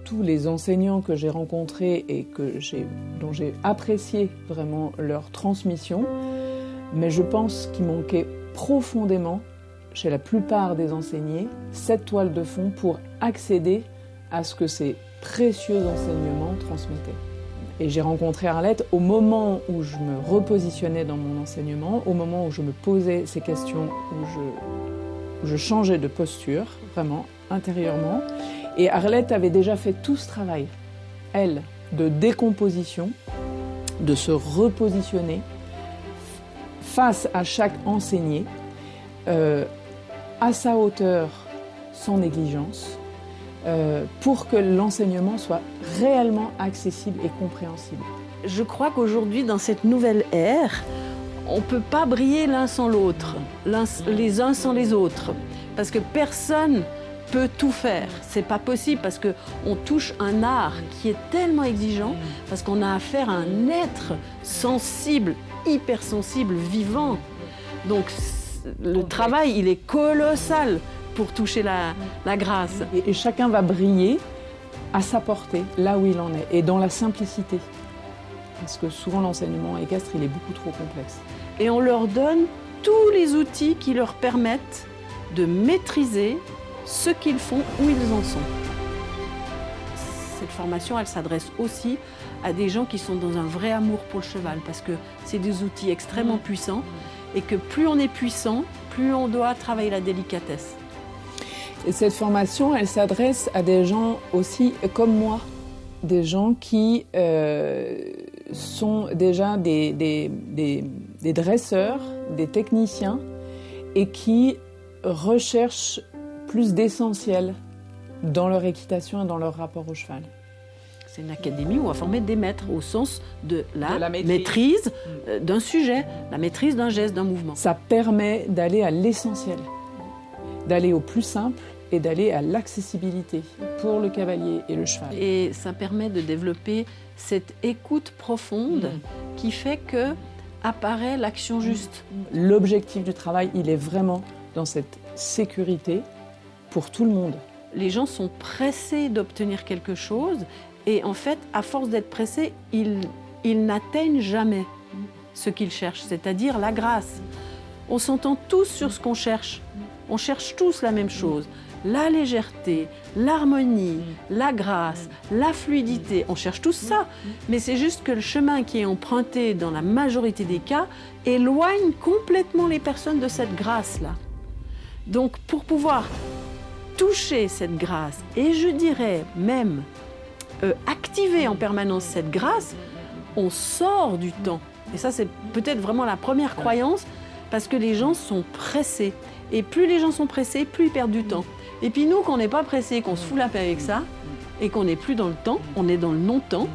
tous les enseignants que j'ai rencontrés et dont j'ai apprécié vraiment leur transmission, mais je pense qu'il manquait profondément, chez la plupart des enseignés, cette toile de fond pour accéder à ce que ces précieux enseignements transmettaient. Et j'ai rencontré Arlette au moment où je me repositionnais dans mon enseignement, au moment où je me posais ces questions, où je changeais de posture, vraiment, intérieurement. Et Arlette avait déjà fait tout ce travail, elle, de décomposition, de se repositionner face à chaque enseigné, à sa hauteur, sans négligence, pour que l'enseignement soit réellement accessible et compréhensible. Je crois qu'aujourd'hui, dans cette nouvelle ère, on ne peut pas briller l'un sans l'autre, les uns sans les autres, parce que personne peut tout faire. C'est pas possible parce qu'on touche un art qui est tellement exigeant, parce qu'on a affaire à un être sensible, hypersensible, vivant. Donc le travail, il est colossal pour toucher la grâce. Et chacun va briller à sa portée, là où il en est, et dans la simplicité. Parce que souvent l'enseignement équestre, il est beaucoup trop complexe. Et on leur donne tous les outils qui leur permettent de maîtriser ce qu'ils font, où ils en sont. Cette formation, elle s'adresse aussi à des gens qui sont dans un vrai amour pour le cheval, parce que c'est des outils extrêmement puissants, et que plus on est puissant, plus on doit travailler la délicatesse. Et cette formation, elle s'adresse à des gens aussi comme moi, des gens qui sont déjà des dresseurs, des techniciens, et qui recherchent plus d'essentiel dans leur équitation et dans leur rapport au cheval. C'est une académie où on va former des maîtres au sens de la maîtrise d'un sujet, la maîtrise d'un geste, d'un mouvement. Ça permet d'aller à l'essentiel, d'aller au plus simple et d'aller à l'accessibilité pour le cavalier et le cheval. Et ça permet de développer cette écoute profonde qui fait que apparaît l'action juste. L'objectif du travail, il est vraiment dans cette sécurité pour tout le monde. Les gens sont pressés d'obtenir quelque chose et en fait, à force d'être pressés, ils n'atteignent jamais ce qu'ils cherchent, c'est-à-dire la grâce. On s'entend tous sur ce qu'on cherche. On cherche tous la même chose. La légèreté, l'harmonie, la grâce, la fluidité. On cherche tous ça. Mais c'est juste que le chemin qui est emprunté dans la majorité des cas éloigne complètement les personnes de cette grâce-là. Donc pour pouvoir toucher cette grâce, et je dirais même activer en permanence cette grâce, on sort du temps. Et ça, c'est peut-être vraiment la première croyance, parce que les gens sont pressés. Et plus les gens sont pressés, plus ils perdent du temps. Et puis nous, qu'on n'est pas pressés, qu'on se fout la paix avec ça, et qu'on n'est plus dans le temps, on est dans le non-temps,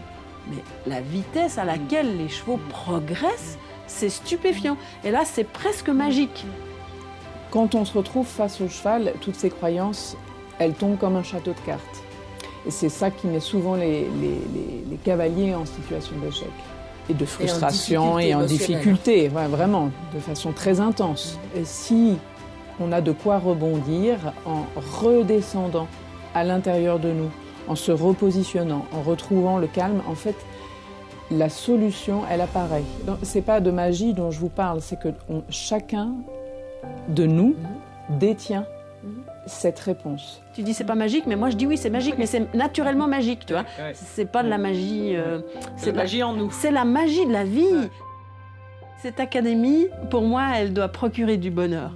mais la vitesse à laquelle les chevaux progressent, c'est stupéfiant. Et là, c'est presque magique. Quand on se retrouve face au cheval, toutes ces croyances, elles tombent comme un château de cartes. Et c'est ça qui met souvent les cavaliers en situation d'échec. Et de frustration et en difficulté, ouais, vraiment, de façon très intense. Et si on a de quoi rebondir en redescendant à l'intérieur de nous, en se repositionnant, en retrouvant le calme, en fait, la solution, elle apparaît. Ce n'est pas de magie dont je vous parle, c'est que chacun de nous détient cette réponse. Tu dis c'est pas magique, mais moi je dis oui c'est magique, mais c'est naturellement magique, tu vois. Ouais. C'est pas de la magie. C'est la magie en nous. C'est la magie de la vie. Ouais. Cette académie, pour moi, elle doit procurer du bonheur.